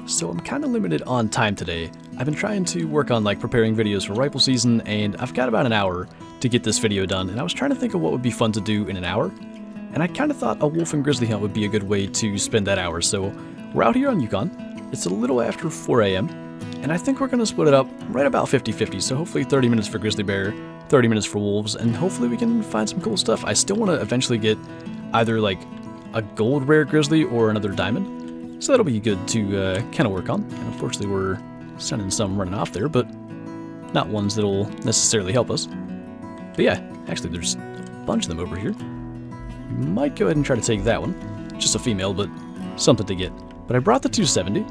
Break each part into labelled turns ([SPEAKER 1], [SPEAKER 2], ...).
[SPEAKER 1] So I'm kind of limited on time today. I've been trying to work on like preparing videos for rifle season, and I've got about an hour to get this video done, and I was trying to think of what would be fun to do in an hour, and I kind of thought a wolf and grizzly hunt would be a good way to spend that hour. So we're out here on Yukon. It's a little after 4 a.m. and I think we're going to split it up right about 50-50, so hopefully 30 minutes for grizzly bear, 30 minutes for wolves, and hopefully we can find some cool stuff. I still want to eventually get either like a gold rare grizzly or another diamond. So that'll be good to kind of work on. And unfortunately, we're sending some running off there, but not ones that'll necessarily help us. But yeah, actually, there's a bunch of them over here. We might go ahead and try to take that one. Just a female, but something to get. But I brought the 270,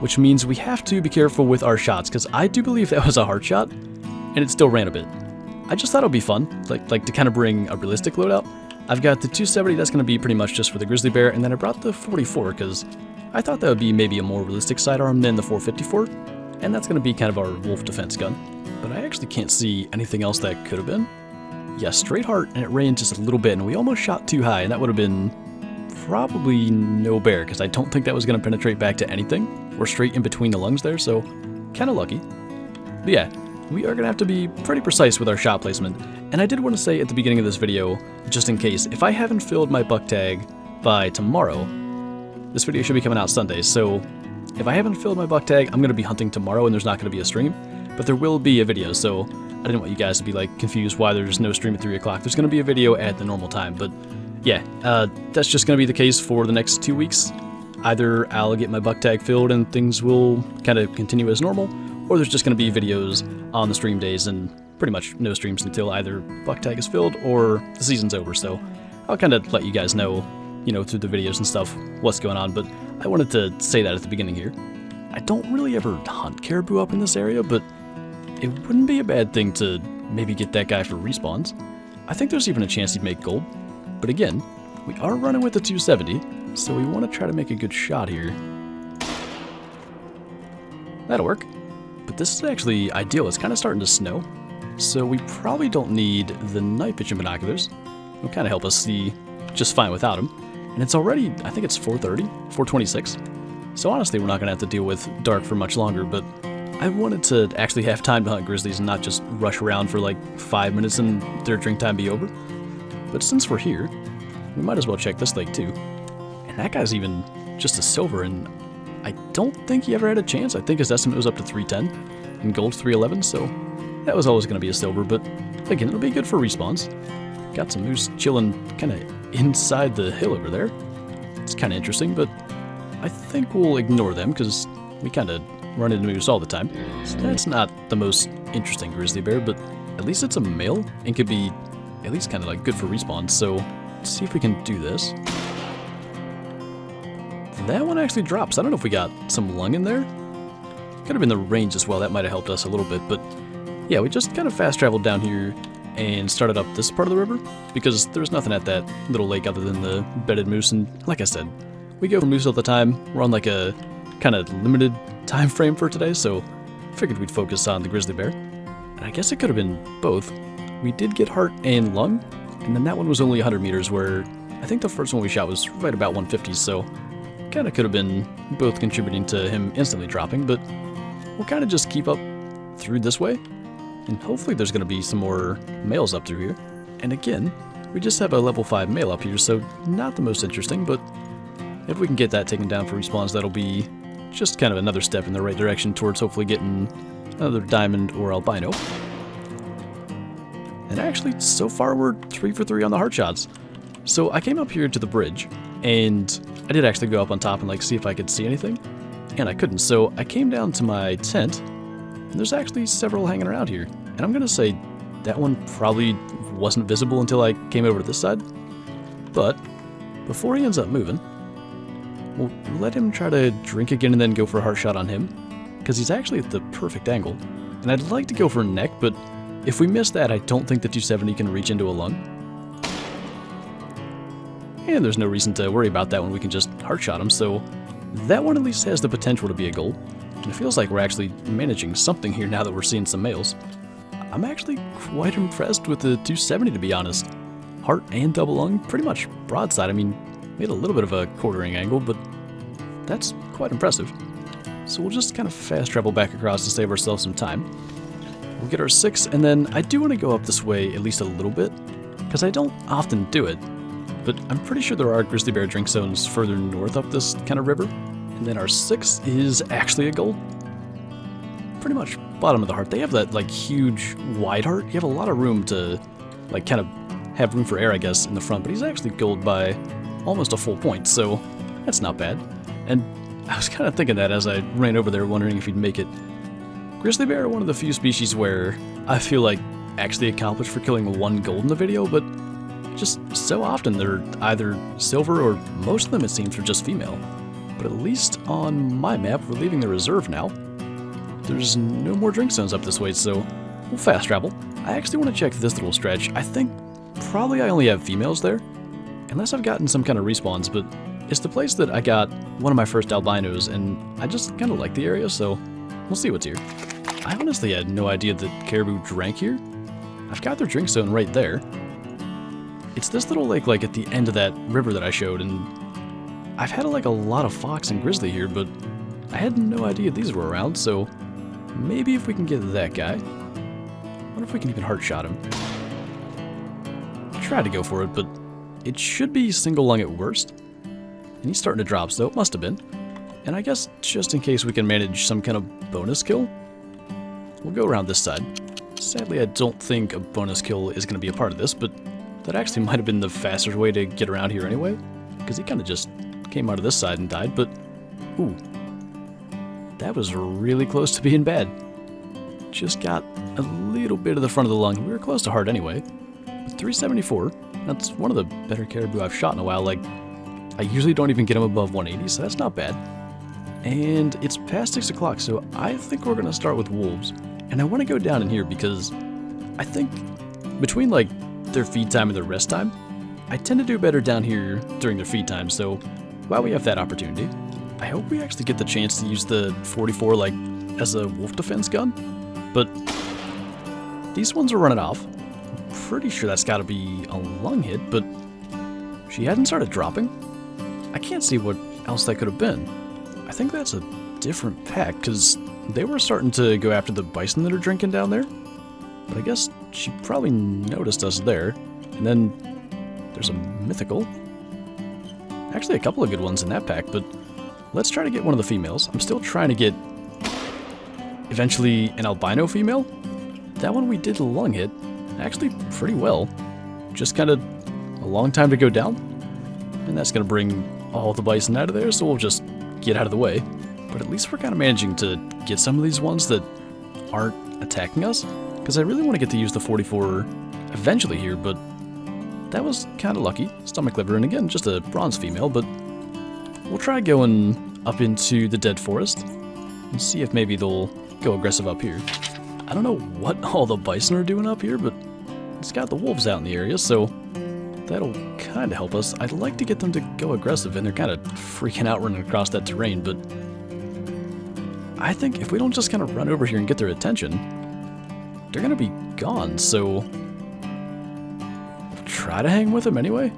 [SPEAKER 1] which means we have to be careful with our shots, because I do believe that was a hard shot, and it still ran a bit. I just thought it would be fun, like to kind of bring a realistic loadout. I've got the 270, that's going to be pretty much just for the grizzly bear, and then I brought the 44 because I thought that would be maybe a more realistic sidearm than the 454, and that's going to be kind of our wolf defense gun. But I actually can't see anything else that could have been. Yeah, straight heart, and it ran just a little bit, and we almost shot too high, and that would have been probably no bear, because I don't think that was going to penetrate back to anything. We're straight in between the lungs there, so kind of lucky. But yeah, we are going to have to be pretty precise with our shot placement. And I did want to say at the beginning of this video, just in case, if I haven't filled my buck tag by tomorrow, this video should be coming out Sunday, so if I haven't filled my buck tag, I'm going to be hunting tomorrow and there's not going to be a stream, but there will be a video, so I didn't want you guys to be like confused why there's no stream at 3 o'clock. There's going to be a video at the normal time, but yeah, that's just going to be the case for the next 2 weeks. Either I'll get my buck tag filled and things will kind of continue as normal, or there's just going to be videos on the stream days and pretty much no streams until either buck tag is filled or the season's over. So I'll kind of let you guys know, you know, through the videos and stuff what's going on, but I wanted to say that at the beginning here. I don't really ever hunt caribou up in this area, but it wouldn't be a bad thing to maybe get that guy for respawns. I think there's even a chance he'd make gold, but again, we are running with the 270, so we want to try to make a good shot here. That'll work. But this is actually ideal. It's kind of starting to snow, so we probably don't need the night vision binoculars. It'll kind of help us see just fine without them. And it's already, I think it's 4:30, 4:26. So honestly, we're not going to have to deal with dark for much longer, but I wanted to actually have time to hunt grizzlies and not just rush around for like 5 minutes and their drink time be over. But since we're here, we might as well check this lake too. And that guy's even just a silver, and I don't think he ever had a chance. I think his estimate was up to 310 and gold 311, so that was always going to be a silver, but again, it'll be good for respawns. Got some moose chilling kind of inside the hill over there. It's kind of interesting, but I think we'll ignore them because we kind of run into moose all the time. So that's not the most interesting grizzly bear, but at least it's a male and could be at least kind of like good for respawns, so let's see if we can do this. That one actually drops. I don't know if we got some lung in there. Could have been the range as well. That might have helped us a little bit. But yeah, we just kind of fast traveled down here and started up this part of the river because there's nothing at that little lake other than the bedded moose. And like I said, we go for moose all the time. We're on like a kind of limited time frame for today, so figured we'd focus on the grizzly bear. And I guess it could have been both. We did get heart and lung, and then that one was only 100 meters, where I think the first one we shot was right about 150, so kind of could have been both contributing to him instantly dropping, but we'll kind of just keep up through this way, and hopefully there's going to be some more males up through here. And again, we just have a level 5 male up here, so not the most interesting, but if we can get that taken down for respawns, that'll be just kind of another step in the right direction towards hopefully getting another diamond or albino. And actually, so far we're 3 for 3 on the heart shots. So I came up here to the bridge, and I did actually go up on top and like see if I could see anything, and I couldn't. So I came down to my tent, and there's actually several hanging around here. And I'm gonna say that one probably wasn't visible until I came over to this side. But before he ends up moving, we'll let him try to drink again and then go for a heart shot on him, because he's actually at the perfect angle. And I'd like to go for a neck, but if we miss that, I don't think the 270 can reach into a lung. And there's no reason to worry about that one. We can just heart shot him, so that one at least has the potential to be a gold. And it feels like we're actually managing something here now that we're seeing some males. I'm actually quite impressed with the 270, to be honest. Heart and double lung, pretty much broadside. I mean, we had a little bit of a quartering angle, but That's quite impressive. So we'll just kind of fast travel back across to save ourselves some time. We'll get our 6, and then I do want to go up this way at least a little bit, because I don't often do it, but I'm pretty sure there are grizzly bear drink zones further north up this kind of river. And then our 6 is actually a gold. Pretty much bottom of the heart. They have that like huge wide heart. You have a lot of room to like kind of have room for air, I guess, in the front, but he's actually gold by almost a full point, so that's not bad. And I was kind of thinking that as I ran over there, wondering if he'd make it. Grizzly bear are one of the few species where I feel like actually accomplished for killing 1 gold in the video, but just so often they're either silver or most of them, it seems, are just female. But at least on my map, we're leaving the reserve now. There's no more drink zones up this way, so we'll fast travel. I actually want to check this little stretch. I think probably I only have females there, unless I've gotten some kind of respawns, but it's the place that I got one of my first albinos, and I just kind of like the area, so we'll see what's here. I honestly had no idea that caribou drank here. I've got their drink zone right there. It's this little lake like at the end of that river that I showed, and I've had like a lot of fox and grizzly here, but I had no idea these were around, so maybe if we can get that guy. I wonder if we can even heart shot him. Tried to go for it, but it should be single lung at worst. And he's starting to drop, so it must have been. And I guess just in case we can manage some kind of bonus kill, we'll go around this side. Sadly, I don't think a bonus kill is going to be a part of this, but that actually might have been the fastest way to get around here anyway, because he kind of just came out of this side and died, but ooh, that was really close to being bad. Just got a little bit of the front of the lung. We were close to heart anyway. But 374, that's one of the better caribou I've shot in a while. Like, I usually don't even get him above 180, so that's not bad. And it's past 6 o'clock, so I think we're going to start with wolves. And I want to go down in here because I think between like their feed time and their rest time, I tend to do better down here during their feed time, so while we have that opportunity, I hope we actually get the chance to use the 44 like as a wolf defense gun. But these ones are running off. I'm pretty sure that's got to be a lung hit, but she hadn't started dropping. I can't see what else that could have been. I think that's a different pack, because they were starting to go after the bison that are drinking down there. But I guess she probably noticed us there. And then there's a mythical. Actually, a couple of good ones in that pack, but let's try to get one of the females. I'm still trying to get eventually an albino female. That one we did lung hit actually pretty well. Just kind of a long time to go down. And that's going to bring all the bison out of there, so we'll just get out of the way. But at least we're kind of managing to get some of these ones that aren't attacking us. Because I really want to get to use the 44 eventually here, but that was kind of lucky. Stomach liver, and again, just a bronze female, but we'll try going up into the dead forest and see if maybe they'll go aggressive up here. I don't know what all the bison are doing up here, but it's got the wolves out in the area, so that'll kind of help us. I'd like to get them to go aggressive, and they're kind of freaking out running across that terrain, but I think if we don't just kind of run over here and get their attention, they're going to be gone, so try to hang with them anyway.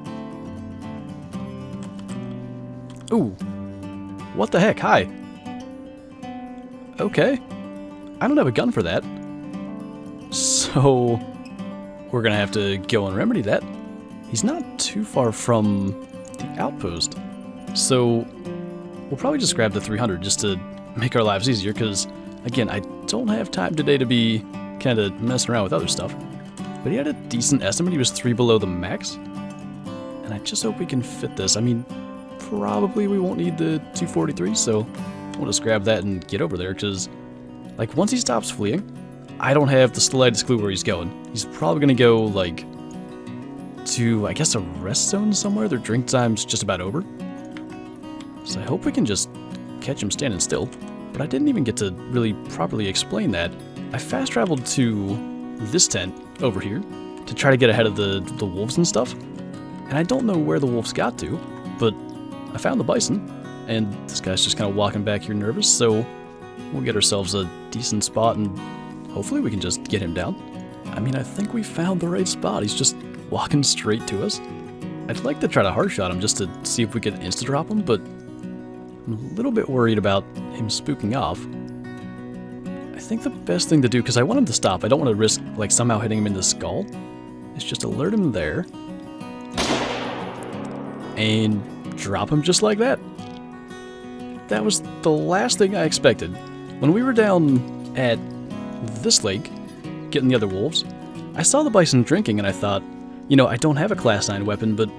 [SPEAKER 1] Ooh, what the heck? Hi. Okay, I don't have a gun for that, so we're gonna have to go and remedy that. He's not too far from the outpost, so we'll probably just grab the 300 just to make our lives easier, because again, I don't have time today to be kind of messing around with other stuff. But he had a decent estimate. He was 3 below the max, and I just hope we can fit this. I mean, probably we won't need the 243, so we'll just grab that and get over there, because like once he stops fleeing, I don't have the slightest clue where he's going. He's probably gonna go like to, I guess, a rest zone somewhere. Their drink time's just about over, so I hope we can just catch him standing still. But I didn't even get to really properly explain that. I fast traveled to this tent over here to try to get ahead of the wolves and stuff, and I don't know where the wolves got to, but I found the bison, and this guy's just kind of walking back here nervous, so we'll get ourselves a decent spot and hopefully we can just get him down. I mean, I think we found the right spot. He's just walking straight to us. I'd like to try to hard shot him just to see if we could insta-drop him, but I'm a little bit worried about him spooking off. I think the best thing to do, because I want him to stop, I don't want to risk like somehow hitting him in the skull, is just alert him there. And drop him just like that. That was the last thing I expected. When we were down at this lake, getting the other wolves, I saw the bison drinking and I thought, you know, I don't have a class 9 weapon, but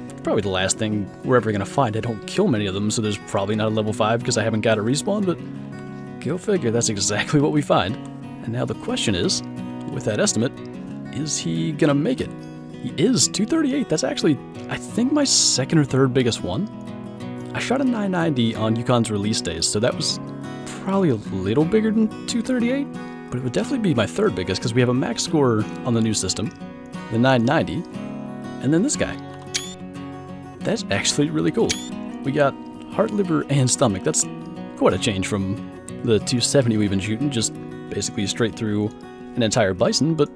[SPEAKER 1] it's probably the last thing we're ever going to find. I don't kill many of them, so there's probably not a level 5 because I haven't got a respawn, but go figure, that's exactly what we find. And now the question is, with that estimate, is he going to make it? He is 238. That's actually, I think, my second or third biggest one. I shot a 990 on Yukon's release days, so that was probably a little bigger than 238, but it would definitely be my third biggest because we have a max score on the new system, the 990, and then this guy. That's actually really cool. We got heart, liver, and stomach. That's quite a change from the 270 we've been shooting, just basically straight through an entire bison, but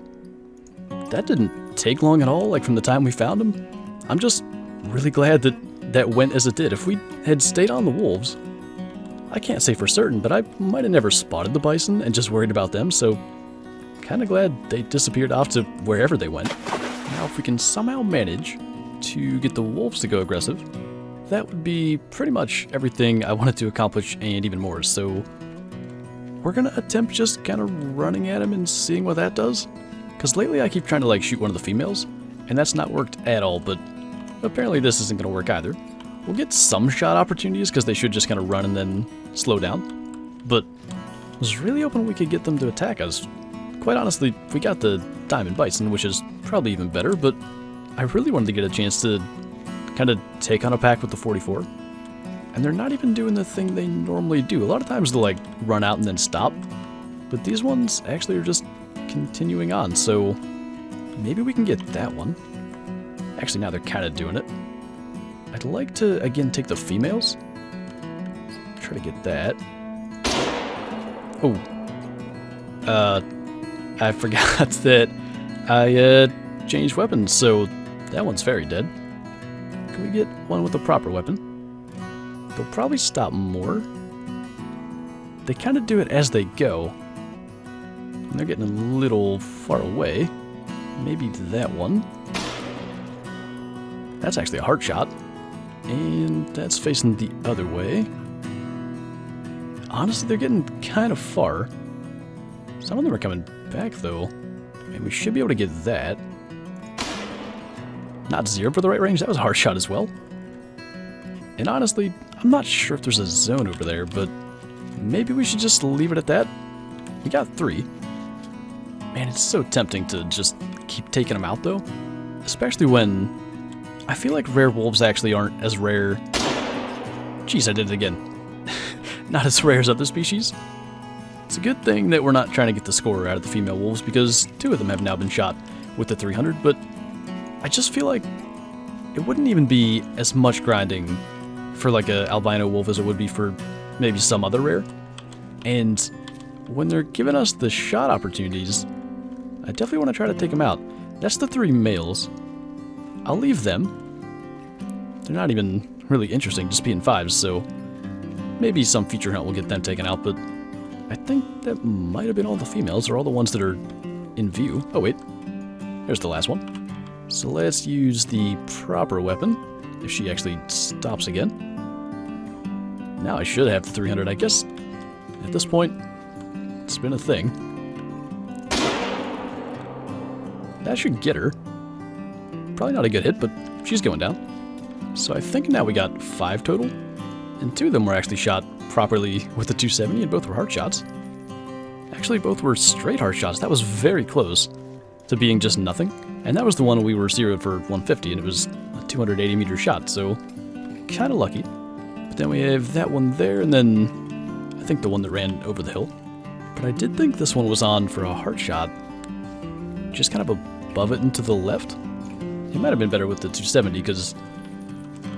[SPEAKER 1] that didn't take long at all, like from the time we found him. I'm just really glad that that went as it did. If we had stayed on the wolves, I can't say for certain, but I might have never spotted the bison and just worried about them, so kind of glad they disappeared off to wherever they went. Now if we can somehow manage to get the wolves to go aggressive, that would be pretty much everything I wanted to accomplish and even more, so we're gonna attempt just kind of running at him and seeing what that does. Because lately I keep trying to like shoot one of the females, and that's not worked at all, but apparently this isn't going to work either. We'll get some shot opportunities because they should just kind of run and then slow down, but I was really hoping we could get them to attack us. Quite honestly, we got the diamond bison, which is probably even better, but I really wanted to get a chance to kind of take on a pack with the 44. And they're not even doing the thing they normally do. A lot of times they'll like run out and then stop, but these ones actually are just continuing on, so maybe we can get that one. Actually, now they're kind of doing it. I'd like to, again, take the females. Try to get that. Oh. I forgot that I, changed weapons, so that one's very dead. Can we get one with a proper weapon? They'll probably stop more. They kind of do it as they go. And they're getting a little far away. Maybe that one. That's actually a heart shot. And that's facing the other way. Honestly, they're getting kind of far. Some of them are coming back, though. I mean, we should be able to get that. Not 0 for the right range. That was a heart shot as well. And honestly, I'm not sure if there's a zone over there, but maybe we should just leave it at that. We got 3. Man, it's so tempting to just keep taking them out, though. Especially when I feel like rare wolves actually aren't as rare. Jeez, I did it again. Not as rare as other species. It's a good thing that we're not trying to get the score out of the female wolves, because 2 of them have now been shot with the 300, but I just feel like it wouldn't even be as much grinding for like a albino wolf as it would be for maybe some other rare. And when they're giving us the shot opportunities, I definitely want to try to take them out. That's the 3 males. I'll leave them. They're not even really interesting, just being 5s, so maybe some future hunt will get them taken out, but I think that might have been all the females, or all the ones that are in view. Oh wait, there's the last one. So let's use the proper weapon, if she actually stops again. Now I should have the 300, I guess. At this point, it's been a thing. That should get her. Probably not a good hit, but she's going down. So I think now we got 5 total, and 2 of them were actually shot properly with the 270, and both were heart shots. Actually, both were straight heart shots. That was very close to being just nothing. And that was the one we were zeroed for 150, and it was a 280 meter shot, so kind of lucky. But then we have that one there, and then I think the one that ran over the hill. But I did think this one was on for a heart shot, just kind of above it and to the left. It might have been better with the 270, because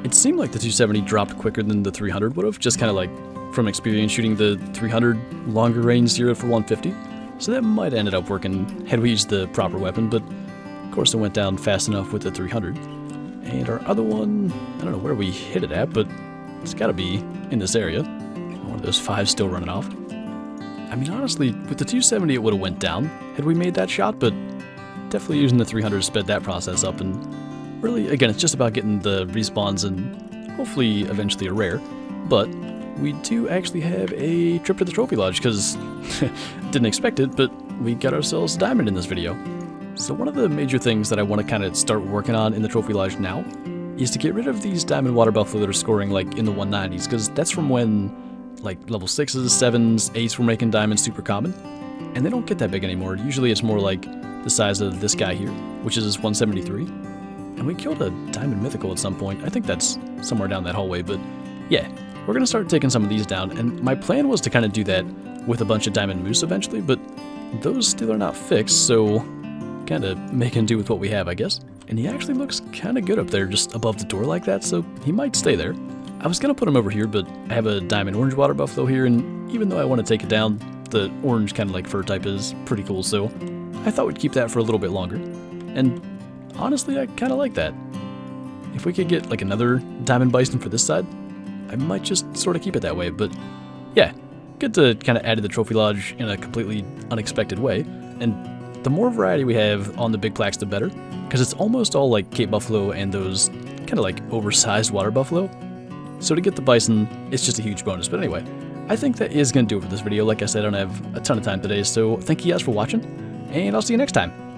[SPEAKER 1] it seemed like the 270 dropped quicker than the 300 would have, just kind of like from experience shooting the 300 longer range zeroed for 150. So that might have ended up working had we used the proper weapon, but of course it went down fast enough with the 300. And our other one, I don't know where we hit it at, but It's gotta be in this area. One of those 5 still running off. I mean, honestly, with the 270 it would have went down had we made that shot, but definitely using the 300 sped that process up, and really, again, it's just about getting the respawns and hopefully eventually a rare. But we do actually have a trip to the trophy lodge, because didn't expect it, but we got ourselves a diamond in this video. So one of the major things that I want to kind of start working on in the trophy lodge now is to get rid of these diamond water buffalo that are scoring like in the 190s, because that's from when like level 6s, 7s, 8s were making diamonds super common, and they don't get that big anymore. Usually it's more like the size of this guy here, which is 173. And we killed a diamond mythical at some point. I think that's somewhere down that hallway, but yeah, we're gonna start taking some of these down, and my plan was to kind of do that with a bunch of diamond moose eventually, but those still are not fixed, so kind of making do with what we have, I guess. And he actually looks kind of good up there just above the door like that, so he might stay there. I was gonna put him over here, but I have a diamond orange water buffalo here, and even though I want to take it down, the orange kind of like fur type is pretty cool, so I thought we'd keep that for a little bit longer. And honestly, I kind of like that. If we could get like another diamond bison for this side, I might just sort of keep it that way. But yeah, good to kind of add to the trophy lodge in a completely unexpected way. And the more variety we have on the big plaques, the better, because it's almost all like Cape buffalo and those kind of like oversized water buffalo. So to get the bison, it's just a huge bonus. But anyway, I think that is going to do it for this video. Like I said, I don't have a ton of time today, so thank you guys for watching, and I'll see you next time.